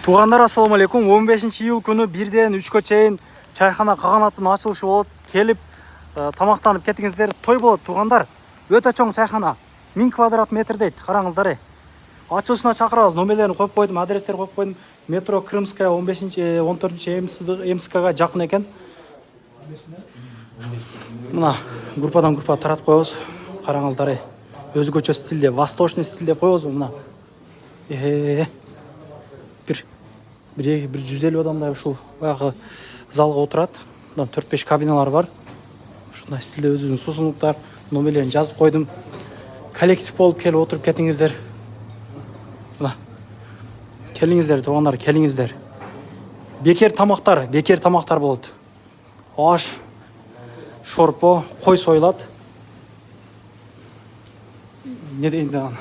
Туугандар, ассаламу алейкум. 15-iyul күнү 1-ден 3-кө чейин чайхана каганаттын ачылышы болот. Келип тамактанып кетиңиздер. Той болот, туугандар. Өтө чоң чайхана. 1000 квадрат метр дейт. Караңыздар. Ачылышына чакырабыз. Номерлерин коюп койдум, адрестерди коюп койдум. Метро Крымская 14-14 МСКга жакын экен. Мына группадан группа таратып коебуз. Караңыздар. Өзгөчө стилде, восточный стилде коебуз мына. Bir 150 адамдай ушул баягы залга отурат. Мына 4-5 кабиналар бар. Ушундай стилде өзүнүн суусундуктар, номерлерин жазып койдум. Коллектив болуп келип отуруп кетиңиздер. Мына. Келиңиздер, туугандар, келиңиздер. Бекер тамактар болот. Аш, шорпо, кой сойлат. Не дейин дагы?